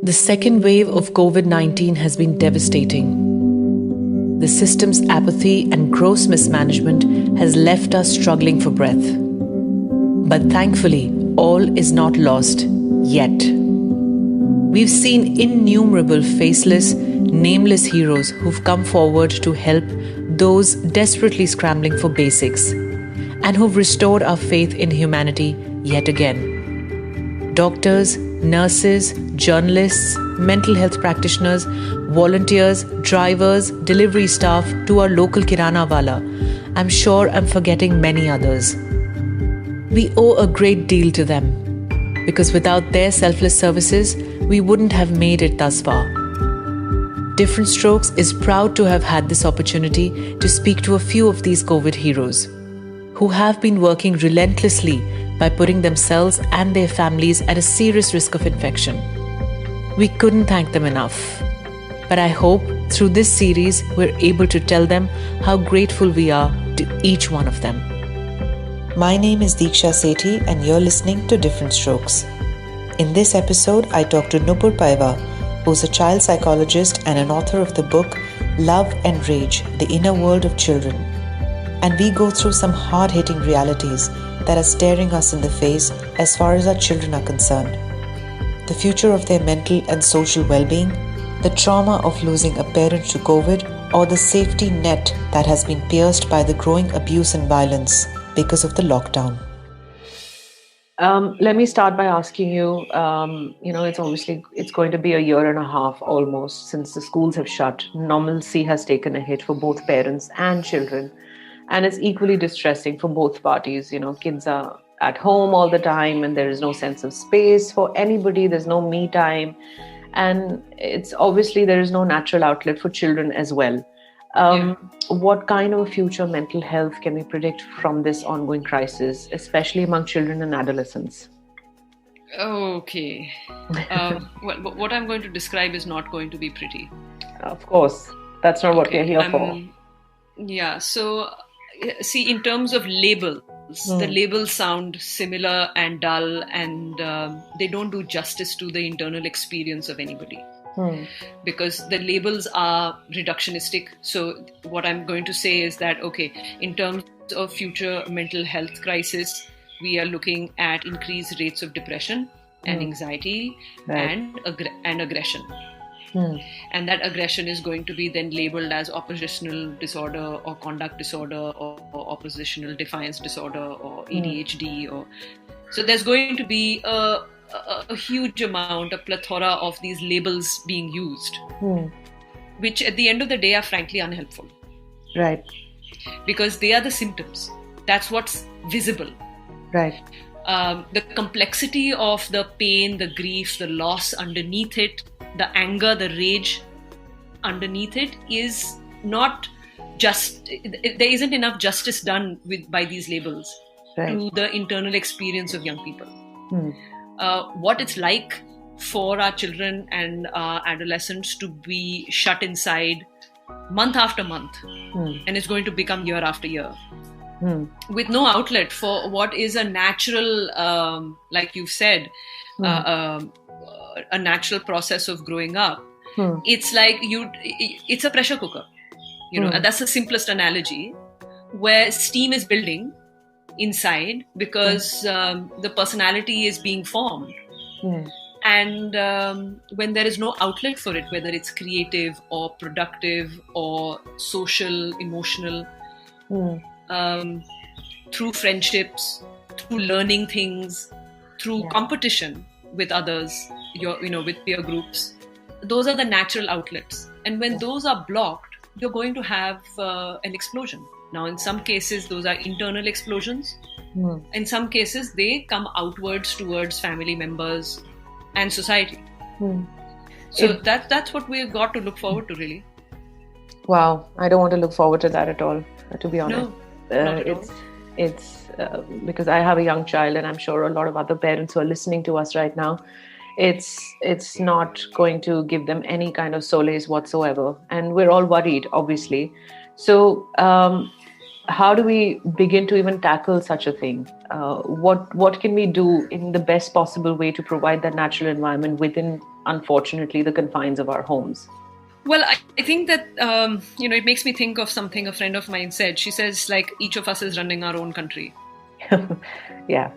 The second wave of COVID-19 has been devastating. The system's apathy and gross mismanagement has left us struggling for breath. But thankfully, all is not lost yet. We've seen innumerable faceless, nameless heroes who've come forward to help those desperately scrambling for basics and who've restored our faith in humanity yet again. Doctors, nurses, journalists, mental health practitioners, volunteers, drivers, delivery staff, to our local kirana wala. I'm sure I'm forgetting many others. We owe a great deal to them, because without their selfless services, we wouldn't have made it thus far. Different Strokes is proud to have had this opportunity to speak to a few of these COVID heroes, who have been working relentlessly by putting themselves and their families at a serious risk of infection. We couldn't thank them enough. But I hope through this series, we're able to tell them how grateful we are to each one of them. My name is Deeksha Sethi and you're listening to Different Strokes. In this episode, I talk to Nupur Paiva, who's a child psychologist and an author of the book Love and Rage, The Inner World of Children. And we go through some hard-hitting realities that are staring us in the face as far as our children are concerned. The future of their mental and social well-being, the trauma of losing a parent to COVID, or the safety net that has been pierced by the growing abuse and violence because of the lockdown. Let me start by asking you, it's going to be a year and a half almost since the schools have shut. Normalcy has taken a hit for both parents and children. And it's equally distressing for both parties. Kids are at home all the time and there is no sense of space for anybody. There's no me time. And it's obviously there is no natural outlet for children as well. What kind of future mental health can we predict from this ongoing crisis, especially among children and adolescents? Okay. Well, what I'm going to describe is not going to be pretty. Of course. That's not what we're here for. Yeah. So, see, in terms of labels, the labels sound similar and dull, and they don't do justice to the internal experience of anybody. Because the labels are reductionistic. So what I'm going to say is that, okay, in terms of future mental health crisis, we are looking at increased rates of depression and anxiety and aggression. And that aggression is going to be then labeled as oppositional disorder or conduct disorder or oppositional defiance disorder or ADHD. So there's going to be a huge amount, a plethora of these labels being used, which at the end of the day are frankly unhelpful. Right. Because they are the symptoms. That's what's visible. Right. The complexity of the pain, the grief, the loss underneath it, the anger, the rage underneath it is not just, there isn't enough justice done by these labels to the internal experience of young people. What it's like for our children and our adolescents to be shut inside month after month, and it's going to become year after year, with no outlet for what is a natural, like you've said, a natural process of growing up. It's like it's a pressure cooker. That's the simplest analogy, where steam is building inside because the personality is being formed. And when there is no outlet for it, whether it's creative or productive or social, emotional, through friendships, through learning things, through competition with others, with peer groups, those are the natural outlets. And when those are blocked, you're going to have an explosion. Now, in some cases, those are internal explosions. In some cases, they come outwards towards family members and society. So that's what we've got to look forward to, really. Wow, I don't want to look forward to that at all, to be honest. No, not at all. It's because I have a young child, and I'm sure a lot of other parents who are listening to us right now, it's not going to give them any kind of solace whatsoever. And we're all worried, obviously. So how do we begin to even tackle such a thing? What can we do in the best possible way to provide that natural environment within unfortunately, the confines of our homes? Well, I think that, it makes me think of something a friend of mine said. She says, like, each of us is running our own country. Yeah.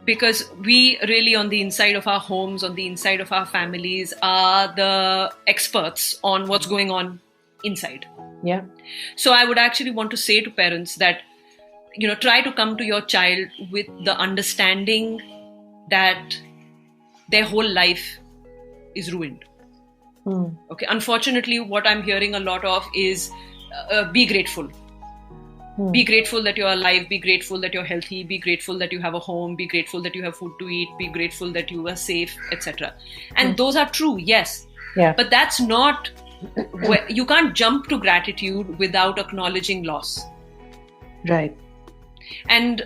Because we really, on the inside of our homes, on the inside of our families, are the experts on what's going on inside. Yeah. So I would actually want to say to parents that, try to come to your child with the understanding that their whole life is ruined. Okay. Unfortunately, what I'm hearing a lot of is be grateful. Be grateful that you're alive. Be grateful that you're healthy. Be grateful that you have a home. Be grateful that you have food to eat. Be grateful that you are safe, etc. And those are true, yes. Yeah. But that's not. You can't jump to gratitude without acknowledging loss. Right. And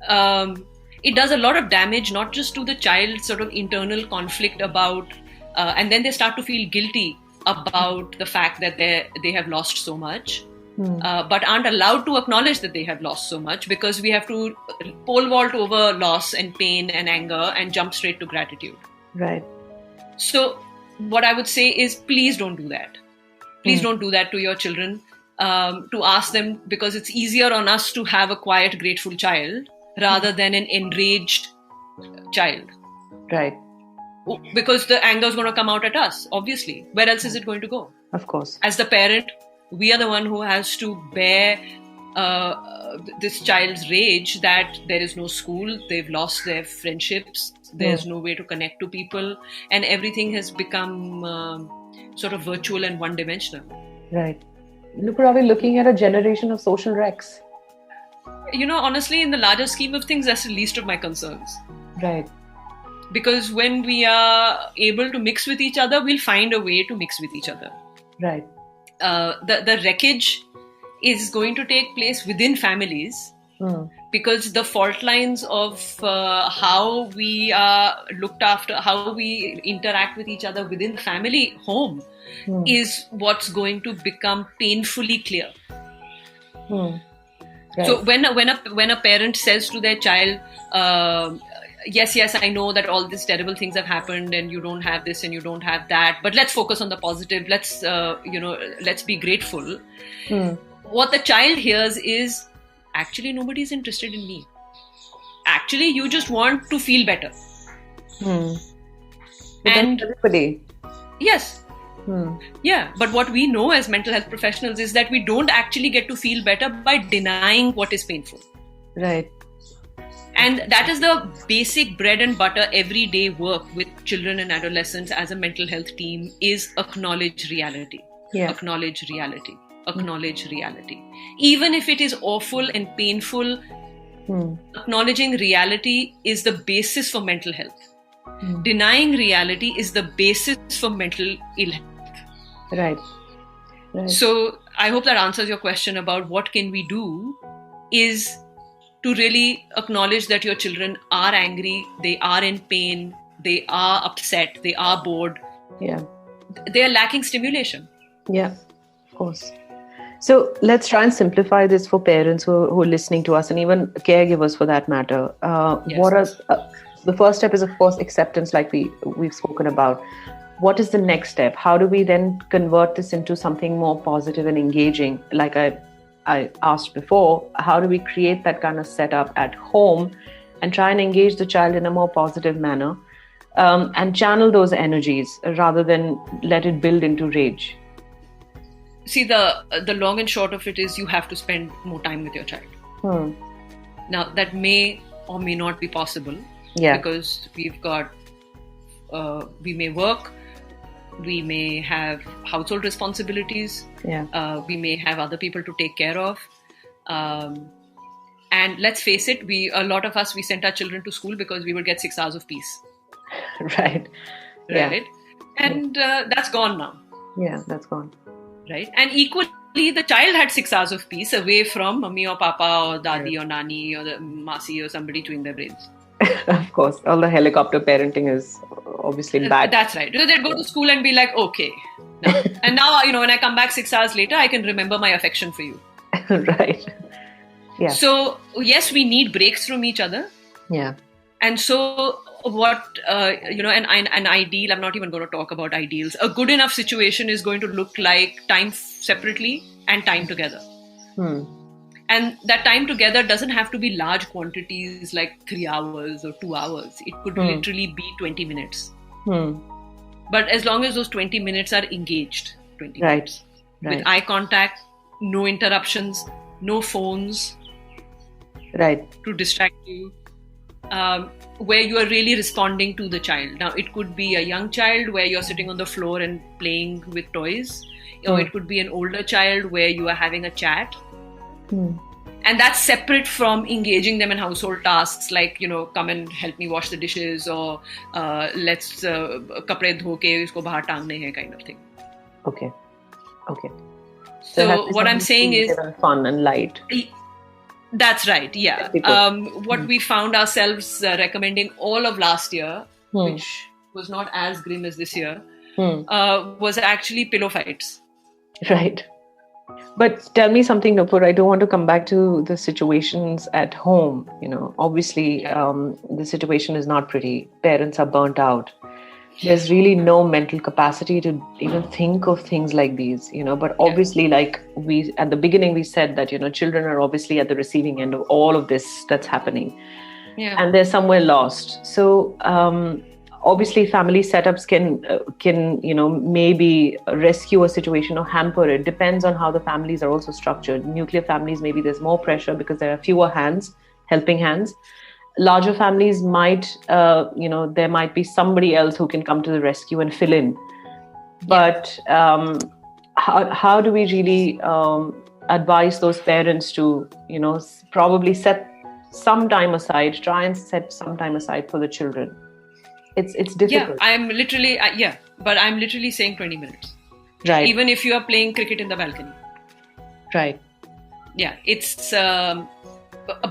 it does a lot of damage, not just to the child's sort of internal conflict about, and then they start to feel guilty about the fact that they have lost so much. But aren't allowed to acknowledge that they have lost so much, because we have to pole vault over loss and pain and anger and jump straight to gratitude. Right. So what I would say is, please don't do that. Please don't do that to your children, to ask them, because it's easier on us to have a quiet, grateful child rather than an enraged child. Right. Because the anger is going to come out at us, obviously. Where else is it going to go? Of course. As the parent, we are the one who has to bear this child's rage that there is no school, they've lost their friendships, there's no way to connect to people, and everything has become sort of virtual and one-dimensional. Right. Nupur, are we looking at a generation of social wrecks? Honestly, in the larger scheme of things, that's the least of my concerns. Right. Because when we are able to mix with each other, we'll find a way to mix with each other. Right. The wreckage is going to take place within families, because the fault lines of how we are looked after, how we interact with each other within the family home is what's going to become painfully clear. Right. So when a parent says to their child, yes, I know that all these terrible things have happened and you don't have this and you don't have that, but let's focus on the positive. Let's be grateful. What the child hears is, actually, nobody's interested in me. Actually, you just want to feel better. And everybody. Yes. Yeah. But what we know as mental health professionals is that we don't actually get to feel better by denying what is painful. Right. And that is the basic bread and butter everyday work with children and adolescents as a mental health team, is acknowledge reality. Yeah. Acknowledge reality. Acknowledge reality. Even if it is awful and painful, acknowledging reality is the basis for mental health. Denying reality is the basis for mental ill health. Right. So I hope that answers your question about what can we do, is to really acknowledge that your children are angry, they are in pain, they are upset, they are bored. Yeah. They are lacking stimulation. Yeah, of course. So let's try and simplify this for parents who are listening to us, and even caregivers for that matter. Yes. What are the first step is, of course, acceptance, like we've spoken about. What is the next step? How do we then convert this into something more positive and engaging? Like I asked before, how do we create that kind of setup at home and try and engage the child in a more positive manner, and channel those energies rather than let it build into rage? See, the long and short of it is, you have to spend more time with your child. Now, that may or may not be possible. Yeah. Because we've got, we may work, we may have household responsibilities, we may have other people to take care of. And let's face it, a lot of us, we sent our children to school because we would get 6 hours of peace. Right. Right. And that's gone now. Yeah, that's gone. Right. And equally, the child had 6 hours of peace away from mummy or papa or dadi or nani or the masi or somebody chewing their brains. Of course, all the helicopter parenting is obviously bad. That's right. They'd go to school and be like, okay. No. And now, when I come back 6 hours later, I can remember my affection for you. Right. Yeah. So, yes, we need breaks from each other. Yeah. And so what, an ideal, I'm not even going to talk about ideals. A good enough situation is going to look like time separately and time together. And that time together doesn't have to be large quantities like 3 hours or 2 hours. It could literally be 20 minutes. But as long as those 20 minutes are engaged, 20 minutes. With eye contact, no interruptions, no phones to distract you, where you are really responding to the child. Now, it could be a young child where you're sitting on the floor and playing with toys, or it could be an older child where you are having a chat. And that's separate from engaging them in household tasks like, come and help me wash the dishes, or let's kapde dho ke isko bahar tangne hai kind of thing. Okay. So what I'm saying is fun and light. That's right. Yeah. What we found ourselves recommending all of last year, which was not as grim as this year, was actually pillow fights. Right. But tell me something, Nupur. I don't want to come back to the situations at home. Obviously, the situation is not pretty. Parents are burnt out. There's really no mental capacity to even think of things like these, but obviously, like we, at the beginning, we said that, children are obviously at the receiving end of all of this that's happening. And they're somewhere lost. So, obviously, family setups can maybe rescue a situation or hamper it. Depends on how the families are also structured. Nuclear families, maybe there's more pressure because there are fewer hands, helping hands. Larger families might, there might be somebody else who can come to the rescue and fill in. But how do we really advise those parents to, probably set some time aside, try and set some time aside for the children? It's difficult. Yeah, but I'm literally saying 20 minutes. Right. Even if you are playing cricket in the balcony. Right. Yeah, it's...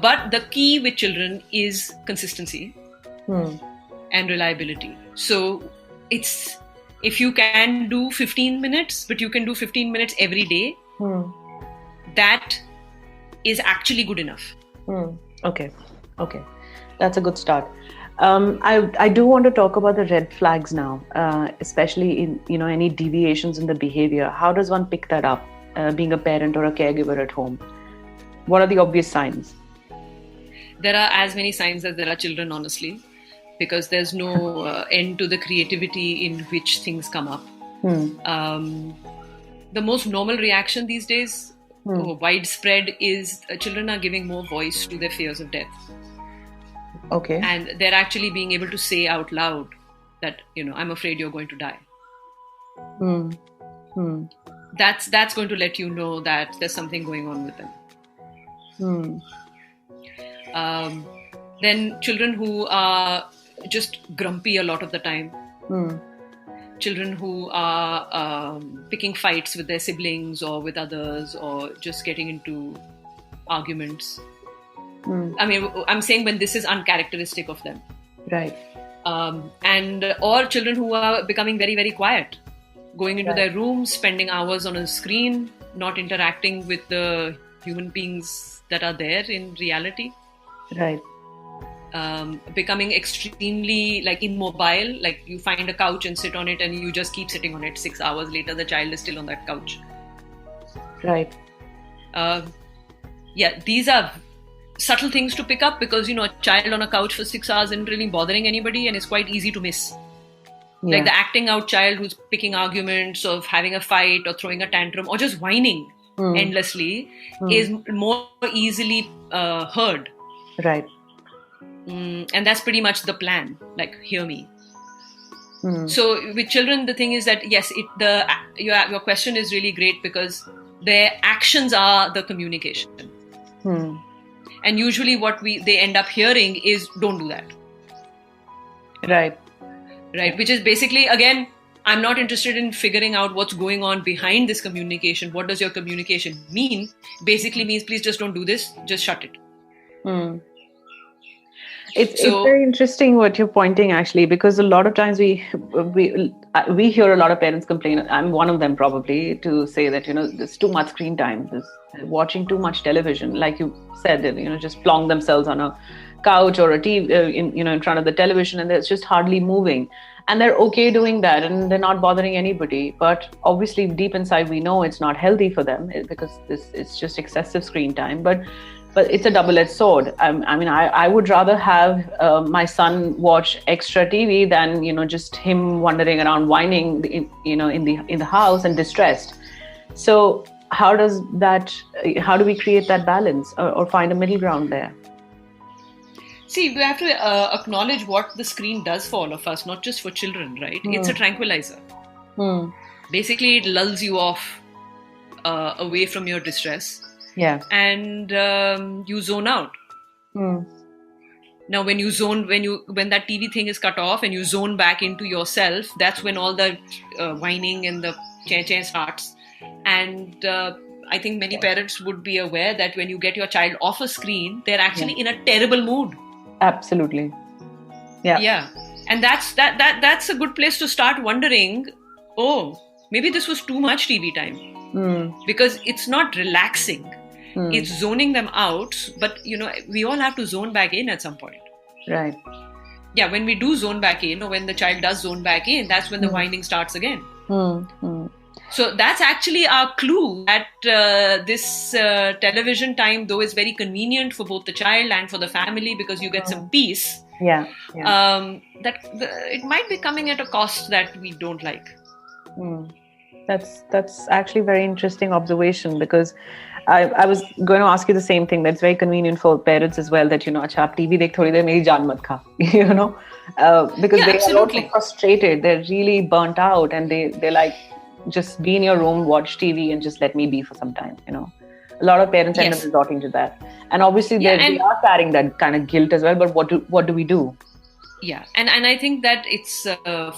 but the key with children is consistency and reliability. So if you can do 15 minutes, but you can do 15 minutes every day, that is actually good enough. Okay. That's a good start. I do want to talk about the red flags now, especially in, any deviations in the behavior. How does one pick that up, being a parent or a caregiver at home? What are the obvious signs? There are as many signs as there are children, honestly, because there's no end to the creativity in which things come up. The most normal reaction these days, widespread, is children are giving more voice to their fears of death. Okay. And they're actually being able to say out loud that, I'm afraid you're going to die. That's going to let you know that there's something going on with them. Then children who are just grumpy a lot of the time. Children who are picking fights with their siblings or with others, or just getting into arguments. I mean, I'm saying when this is uncharacteristic of them. Right. Or children who are becoming very, very quiet, going into their rooms, spending hours on a screen, not interacting with the human beings that are there in reality. Right. Becoming extremely immobile, like you find a couch and sit on it and you just keep sitting on it. 6 hours later, the child is still on that couch. Right. These are subtle things to pick up because, a child on a couch for 6 hours isn't really bothering anybody and it's quite easy to miss. Like the acting out child who's picking arguments, of having a fight or throwing a tantrum or just whining endlessly is more easily heard. Right. And that's pretty much the plan. Like, hear me. So with children, the thing is that, yes, your question is really great because their actions are the communication. And usually what they end up hearing is, don't do that. Right. Which is basically, again, I'm not interested in figuring out what's going on behind this communication. What does your communication mean? Basically means, please just don't do this. Just shut it. It's very interesting what you're pointing, actually, because a lot of times we hear a lot of parents complain. I'm one of them probably, to say that, there's too much screen time, there's watching too much television, like you said, just plonk themselves on a couch or a TV, in front of the television, and they're just hardly moving, and they're okay doing that, and they're not bothering anybody. But obviously, deep inside, we know it's not healthy for them because it's just excessive screen time. But it's a double-edged sword. I would rather have my son watch extra TV than just him wandering around whining in the house and distressed. So how do we create that balance or find a middle ground there? See, we have to acknowledge what the screen does for all of us, not just for children, right? It's a tranquilizer. Basically, it lulls you off away from your distress. Yeah. And you zone out. Now, when that TV thing is cut off and you zone back into yourself, that's when all the whining and the che starts. And I think many parents would be aware that when you get your child off a screen, they're actually in a terrible mood. Absolutely. Yeah. Yeah. And that's a good place to start wondering, oh, maybe this was too much TV time. Because it's not relaxing. It's zoning them out. But, we all have to zone back in at some point. Right. Yeah, when we do zone back in, or when the child does zone back in, that's when the whining starts again. So that's actually our clue that this television time, though, is very convenient for both the child and for the family because you get some peace. Yeah. It might be coming at a cost that we don't like. That's actually a very interesting observation, because I was going to ask you the same thing. That's very convenient for parents as well, that acha aap TV dekh thodi der meri jaan mat kha, because they are also frustrated. They're really burnt out, and they're like, just be in your room, watch TV, and just let me be for some time. A lot of parents end up resorting to that, and obviously they are carrying that kind of guilt as well. But what do we do? Yeah, and I think that it's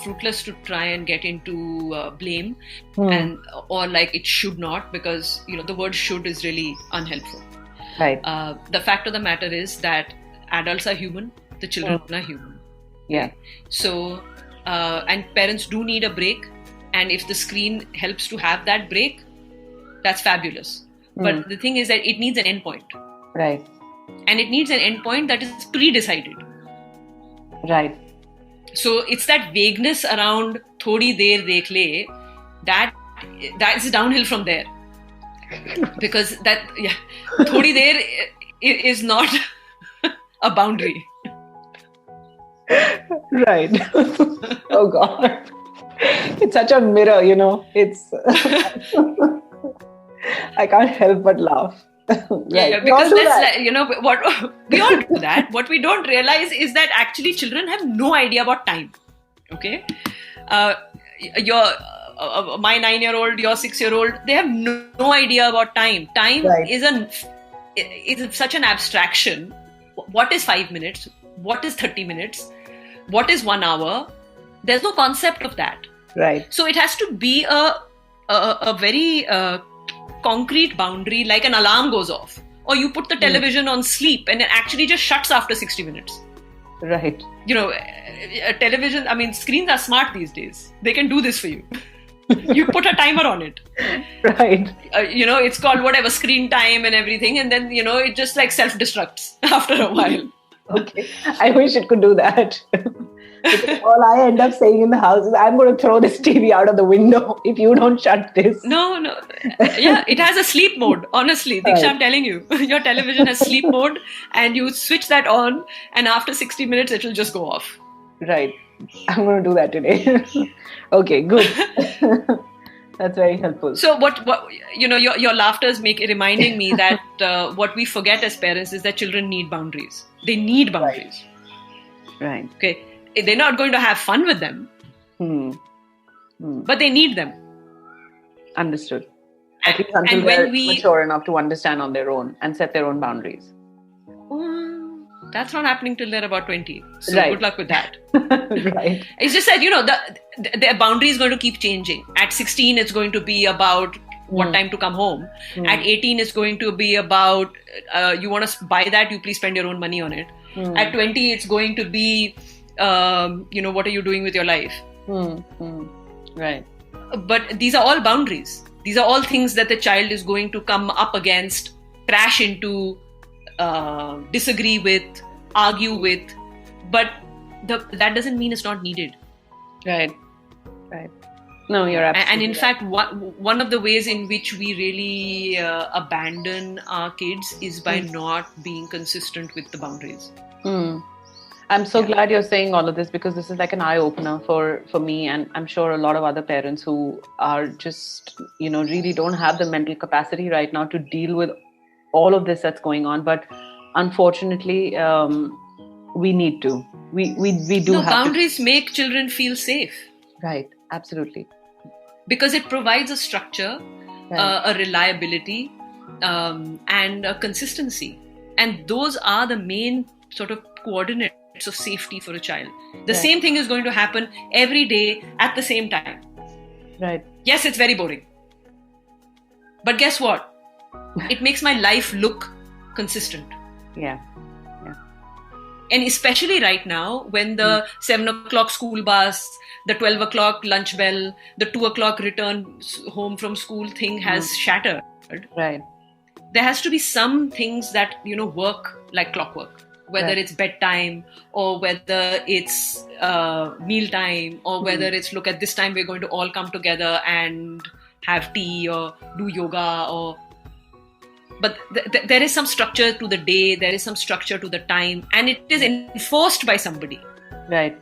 fruitless to try and get into blame or like it should not, because the word should is really unhelpful. Right. The fact of the matter is that adults are human, the children are human. Yeah. So and parents do need a break, and if the screen helps to have that break, that's fabulous. But the thing is that it needs an endpoint. Right. And it needs an endpoint that is pre-decided. Right. So it's that vagueness around thodi der dekh le, that is downhill from there. Because thodi der is not a boundary. Right. Oh God. It's such a mirror, it's I can't help but laugh. Right. Yeah, because what we all do that. What we don't realize is that actually children have no idea about time. Okay, my 9-year-old, your 6-year-old, they have no idea about time. Time is such an abstraction. What is 5 minutes? What is 30 minutes? What is 1 hour? There's no concept of that. Right. So it has to be a very concrete boundary, like an alarm goes off, or you put the television on sleep and it actually just shuts after 60 minutes. Right. A television, screens are smart these days. They can do this for you. You put a timer on it. Right. It's called whatever, screen time and everything, and then it just like self-destructs after a while. Okay, I wish it could do that. Because all I end up saying in the house is, I'm going to throw this TV out of the window if you don't shut this. No. Yeah, it has a sleep mode. Honestly, Diksha, I'm telling you, your television has sleep mode, and you switch that on, and after 60 minutes, it will just go off. Right. I'm going to do that today. Okay, good. That's very helpful. So what your laughter is reminding me that what we forget as parents is that children need boundaries. They need boundaries. Right. Okay. They're not going to have fun with them, but they need them. Understood. At least until they're mature enough to understand on their own and set their own boundaries. That's not happening till they're about 20. So good luck with that. Right. It's just that, their boundary is going to keep changing. At 16, it's going to be about what time to come home. At 18, it's going to be about, you want to buy that, you please spend your own money on it. At 20, it's going to be, what are you doing with your life? Right. But these are all boundaries. These are all things that the child is going to come up against, crash into, disagree with, argue with, but that doesn't mean it's not needed. Right. No, you're absolutely And in right. fact, one of the ways in which we really abandon our kids is by not being consistent with the boundaries. I'm so glad you're saying all of this, because this is like an eye-opener for me, and I'm sure a lot of other parents who are just, really don't have the mental capacity right now to deal with all of this that's going on. But unfortunately, we need to. We do have boundaries to make children feel safe. Right, absolutely. Because it provides a structure, a reliability, and a consistency. And those are the main sort of coordinates of safety for a child. The same thing is going to happen every day at the same time. Right. Yes, it's very boring. But guess what? It makes my life look consistent. Yeah. And especially right now, when the 7 o'clock school bus, the 12 o'clock lunch bell, the 2 o'clock return home from school thing has shattered. Right. There has to be some things that, work like clockwork, whether it's bedtime or whether it's mealtime or whether it's, look, at this time we're going to all come together and have tea or do yoga but there is some structure to the day, there is some structure to the time, and it is enforced by somebody. Right.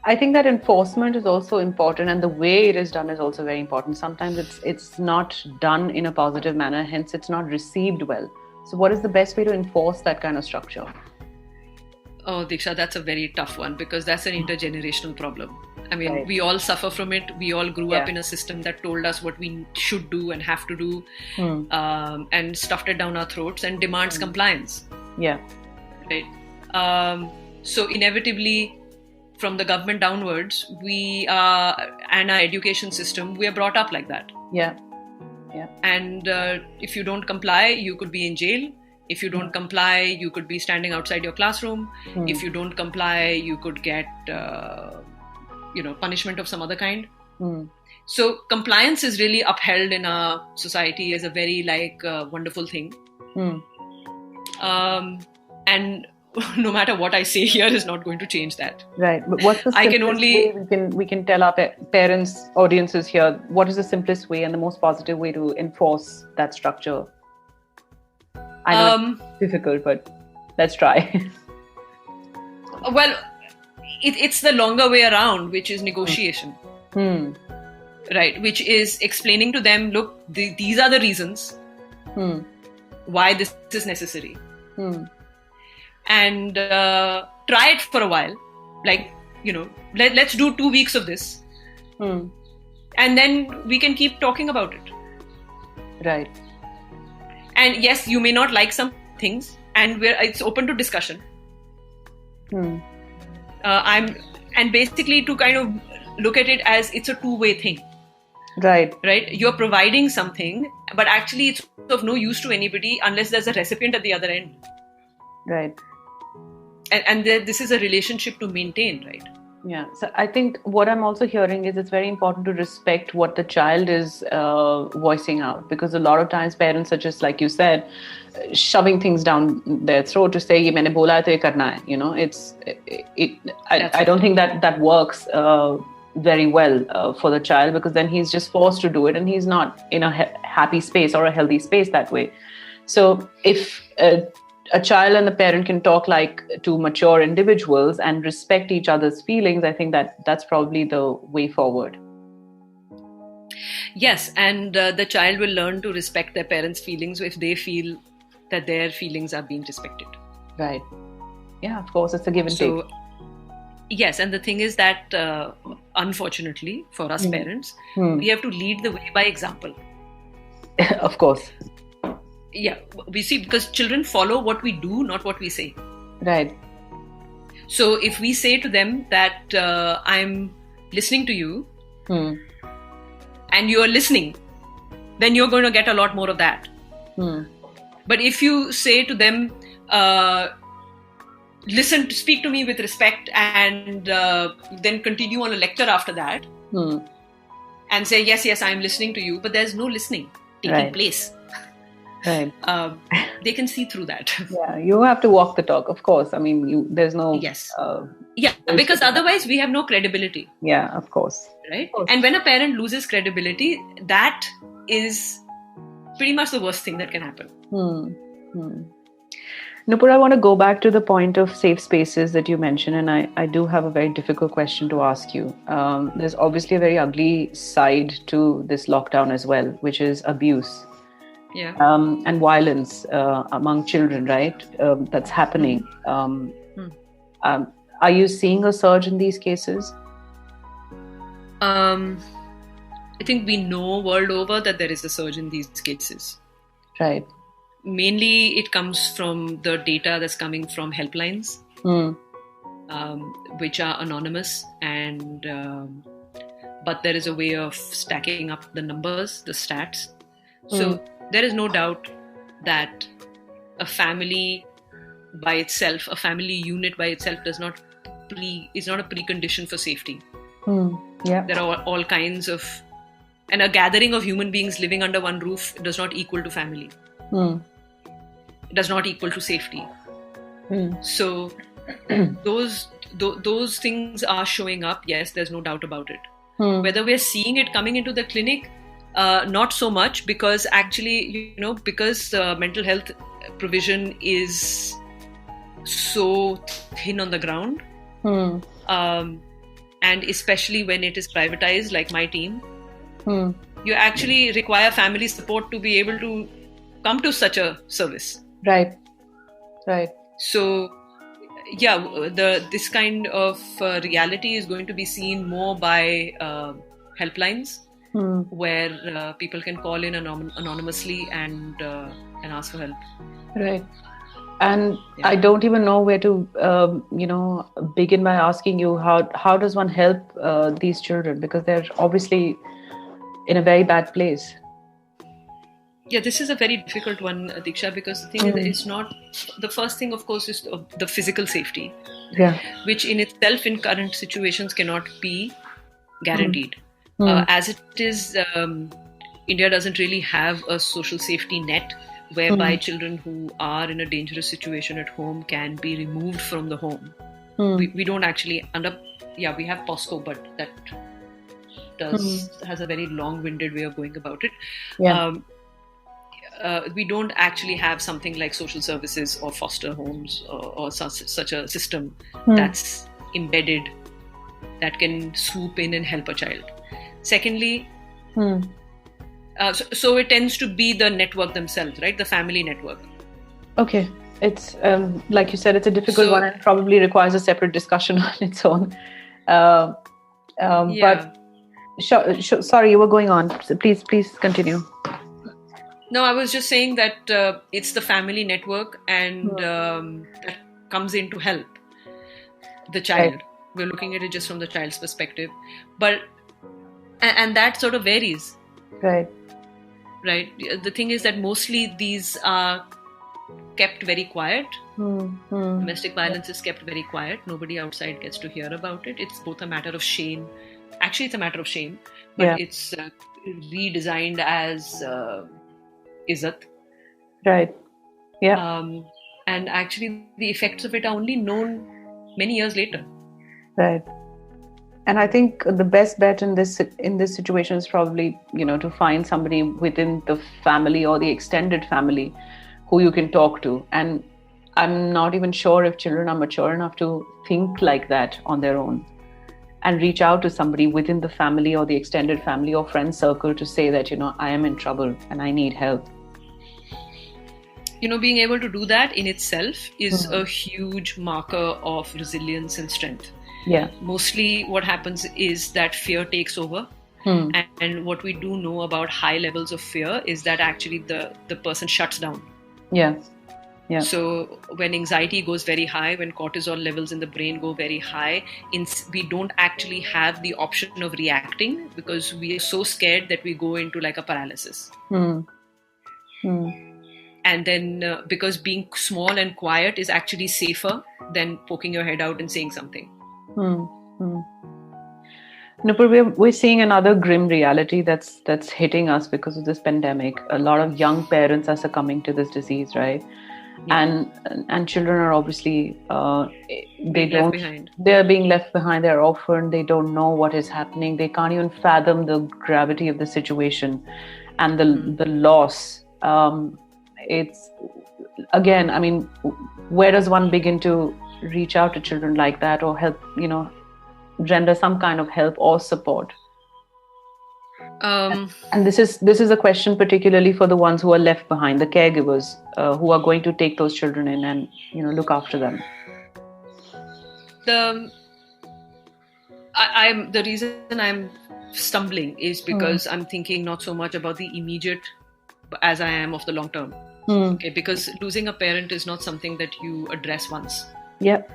I think that enforcement is also important, and the way it is done is also very important. Sometimes it's not done in a positive manner, hence it's not received well. So what is the best way to enforce that kind of structure? Oh, Diksha, that's a very tough one, because that's an intergenerational problem. I mean, we all suffer from it. We all grew up in a system that told us what we should do and have to do, and stuffed it down our throats and demands compliance. Yeah. Right. So inevitably, from the government downwards, we and our education system, we are brought up like that. Yeah. And if you don't comply, you could be in jail. If you don't comply, you could be standing outside your classroom. If you don't comply, you could get punishment of some other kind. So compliance is really upheld in our society as a very wonderful thing. And no matter what I say here is not going to change that. Right. But what's the simplest way we can tell our parents, audiences here, what is the simplest way and the most positive way to enforce that structure? I know it's difficult, but let's try. Well, it's the longer way around, which is negotiation. Right. Which is explaining to them, look, these are the reasons why this is necessary. And try it for a while. Let's do 2 weeks of this. And then we can keep talking about it. Right. And yes, you may not like some things, and it's open to discussion. And basically to kind of look at it as it's a two-way thing. Right. You're providing something, but actually it's of no use to anybody unless there's a recipient at the other end. Right. And this is a relationship to maintain, right? Yeah. So I think what I'm also hearing is it's very important to respect what the child is voicing out, because a lot of times parents are just, like you said, shoving things down their throat to say, "Ye maine bola hai to ye karna hai." I don't think that works very well for the child, because then he's just forced to do it and he's not in a happy space or a healthy space that way. So if a child and the parent can talk like two mature individuals and respect each other's feelings, I think that's probably the way forward. Yes, and the child will learn to respect their parents' feelings if they feel that their feelings are being respected. Right. Yeah, of course, it's a give and take. Yes, and the thing is that, unfortunately, for us parents, we have to lead the way by example. Of course. Yeah, we see, because children follow what we do, not what we say. Right. So if we say to them that I'm listening to you and you're listening, then you're going to get a lot more of that. But if you say to them, speak to me with respect, and then continue on a lecture after that and say, yes, I'm listening to you, but there's no listening taking place. Right. They can see through that. Yeah, you have to walk the talk, of course. I mean, there's no. Yes. Because otherwise we have no credibility. Yeah, of course. Right. Of course. And when a parent loses credibility, that is pretty much the worst thing that can happen. Nupur, I want to go back to the point of safe spaces that you mentioned, and I do have a very difficult question to ask you. There's obviously a very ugly side to this lockdown as well, which is abuse. Yeah. And violence among children, right? That's happening. Are you seeing a surge in these cases? I think we know world over that there is a surge in these cases. Right. Mainly it comes from the data that's coming from helplines, which are anonymous, and but there is a way of stacking up the numbers, the stats. So there is no doubt that a family by itself, a family unit by itself is not a precondition for safety. Yeah. There are all kinds of, and a gathering of human beings living under one roof does not equal to family. It does not equal to safety. So those things are showing up. Yes, there's no doubt about it. Whether we're seeing it coming into the clinic, not so much, because actually, because mental health provision is so thin on the ground, and especially when it is privatized, like my team, you actually require family support to be able to come to such a service. Right. So, this kind of reality is going to be seen more by helplines, where people can call in anonymously and ask for help. Right. And I don't even know where to, begin by asking you how does one help these children, because they're obviously in a very bad place. Yeah, this is a very difficult one, Diksha, because the thing is, it's not the first thing, of course, is the physical safety, which in itself in current situations cannot be guaranteed. As it is, India doesn't really have a social safety net whereby children who are in a dangerous situation at home can be removed from the home. We don't actually end up, we have POSCO, but that has a very long-winded way of going about it. We don't actually have something like social services or foster homes or such a system that's embedded that can swoop in and help a child. Secondly, so it tends to be the network themselves, right? The family network. Okay. It's like you said, it's a difficult one and probably requires a separate discussion on its own. But sorry, you were going on. So please continue. No, I was just saying that it's the family network, and that comes in to help the child. Right. We're looking at it just from the child's perspective, and that sort of varies. Right. The thing is that mostly these are kept very quiet. Domestic violence is kept very quiet. Nobody outside gets to hear about it. It's both a matter of shame. Actually, it's a matter of shame, but it's redesigned as izzat. Right. Yeah. And actually, the effects of it are only known many years later. Right. And I think the best bet in this situation is probably, to find somebody within the family or the extended family who you can talk to. And I'm not even sure if children are mature enough to think like that on their own and reach out to somebody within the family or the extended family or friend circle to say that, I am in trouble and I need help. Being able to do that in itself is a huge marker of resilience and strength. Yeah. Mostly what happens is that fear takes over. And what we do know about high levels of fear is that actually the person shuts down. Yeah. So when anxiety goes very high, when cortisol levels in the brain go very high, we don't actually have the option of reacting because we are so scared that we go into like a paralysis. And then because being small and quiet is actually safer than poking your head out and saying something. Nupur, we're seeing another grim reality that's hitting us because of this pandemic. A lot of young parents are succumbing to this disease, right? Yeah. And children are obviously They're being left behind. They're orphaned. They don't know what is happening. They can't even fathom the gravity of the situation and the loss. It's again, I mean, where does one begin to reach out to children like that, or help, render some kind of help or support? And this is a question particularly for the ones who are left behind, the caregivers who are going to take those children in and look after them. The reason I'm stumbling is because I'm thinking not so much about the immediate as I am of the long term. Okay, because losing a parent is not something that you address once. Yep.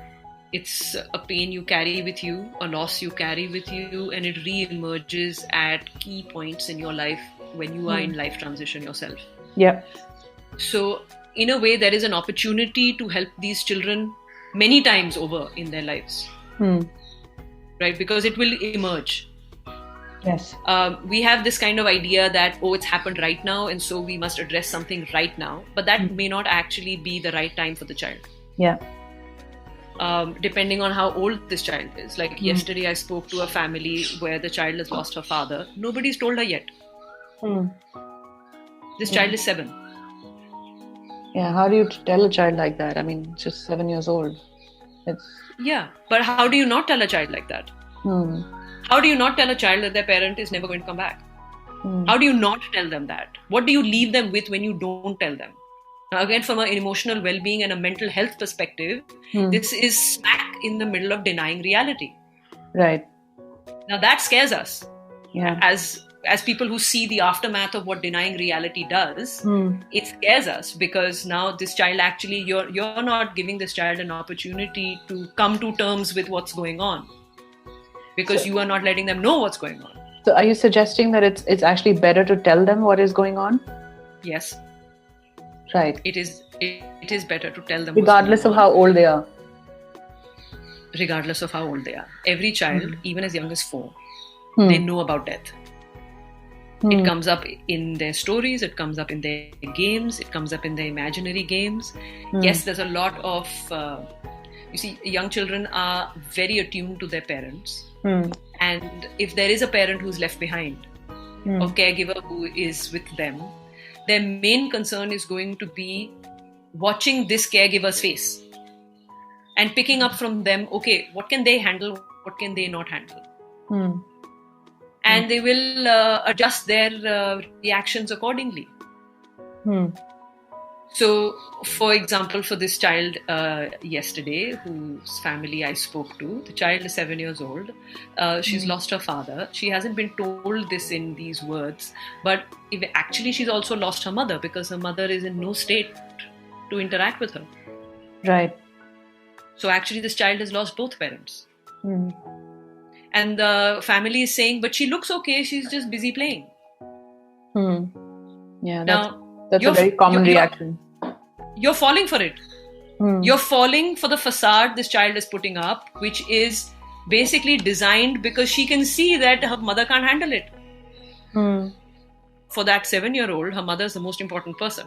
It's a pain you carry with you, a loss you carry with you, and it re-emerges at key points in your life when you are in life transition yourself. Yep. So, in a way, there is an opportunity to help these children many times over in their lives. Right? Because it will emerge. Yes. We have this kind of idea that, it's happened right now, and so we must address something right now. But that may not actually be the right time for the child. Yeah. Depending on how old this child is. Like yesterday, I spoke to a family where the child has lost her father. Nobody's told her yet. This child is 7. Yeah, how do you tell a child like that? I mean, just 7 years old. Yeah, but how do you not tell a child like that? How do you not tell a child that their parent is never going to come back? How do you not tell them that? What do you leave them with when you don't tell them? Now, again, from an emotional well-being and a mental health perspective, this is smack in the middle of denying reality. Right. Now that scares us. Yeah. As people who see the aftermath of what denying reality does, it scares us because now this child actually, you're not giving this child an opportunity to come to terms with what's going on because you are not letting them know what's going on. So are you suggesting that it's actually better to tell them what is going on? Yes. Right. It is better to tell them regardless of how old they are. Regardless of how old they are. Every child, even as young as 4, they know about death. It comes up in their stories, it comes up in their games, it comes up in their imaginary games. Yes, there's a lot of, you see, young children are very attuned to their parents. And if there is a parent who's left behind, or caregiver who is with them, their main concern is going to be watching this caregiver's face and picking up from them, okay, what can they handle, what can they not handle? And they will adjust their reactions accordingly. So, for example, for this child yesterday, whose family I spoke to, the child is 7 years old. She's lost her father. She hasn't been told this in these words, but actually she's also lost her mother because her mother is in no state to interact with her. Right. So actually this child has lost both parents. And the family is saying, but she looks okay, she's just busy playing. Yeah, now, that's a very common reaction. You're falling for it. You're falling for the facade this child is putting up, which is basically designed because she can see that her mother can't handle it. For that 7-year-old, her mother is the most important person.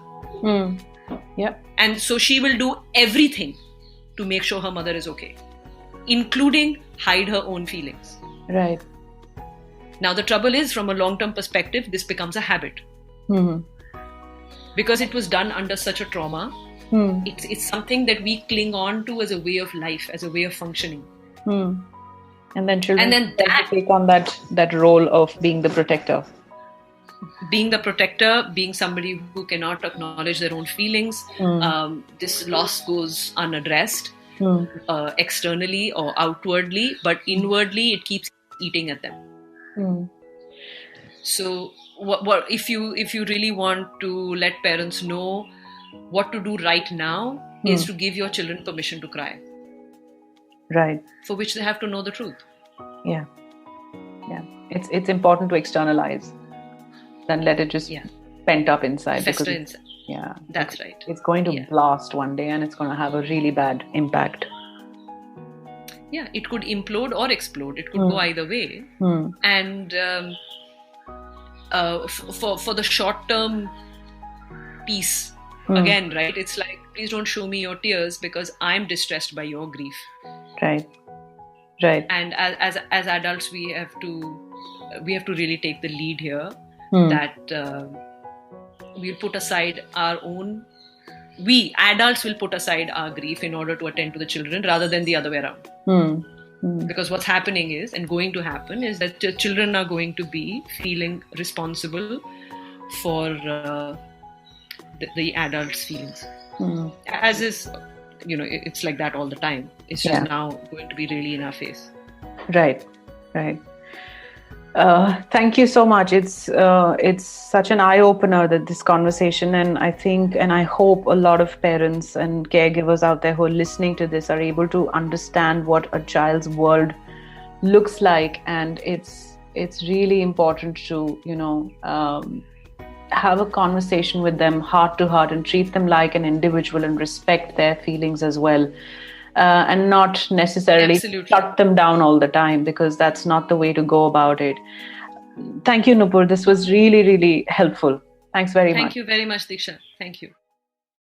Yep. And so she will do everything to make sure her mother is okay, including hide her own feelings. Right. Now the trouble is, from a long-term perspective, this becomes a habit. Because it was done under such a trauma, it's something that we cling on to as a way of life, as a way of functioning. And then children that take on that role of being the protector. Being the protector, being somebody who cannot acknowledge their own feelings. This loss goes unaddressed externally or outwardly, but inwardly it keeps eating at them. So what if you really want to let parents know what to do right now is to give your children permission to cry. Right. For which they have to know the truth. Yeah. It's important to externalize than let it just pent up inside. Fester inside. Yeah. That's right. It's going to blast one day and it's going to have a really bad impact. Yeah, it could implode or explode. It could go either way. And for the short-term peace, again, right? It's like, please don't show me your tears because I'm distressed by your grief. Right. And as adults, we have to really take the lead here. That we'll put aside our own. We adults will put aside our grief in order to attend to the children, rather than the other way around. Because what's happening is, and going to happen, is that the children are going to be feeling responsible for the adults' feelings. As is, it's like that all the time. It's just now going to be really in our face. Right. Thank you so much. It's such an eye-opener, that this conversation, and I think, and I hope a lot of parents and caregivers out there who are listening to this are able to understand what a child's world looks like, and it's really important to have a conversation with them heart to heart and treat them like an individual and respect their feelings as well. And not necessarily shut them down all the time, because that's not the way to go about it. Thank you, Nupur. This was really, really helpful. Thanks very much. Thank you very much, Diksha. Thank you.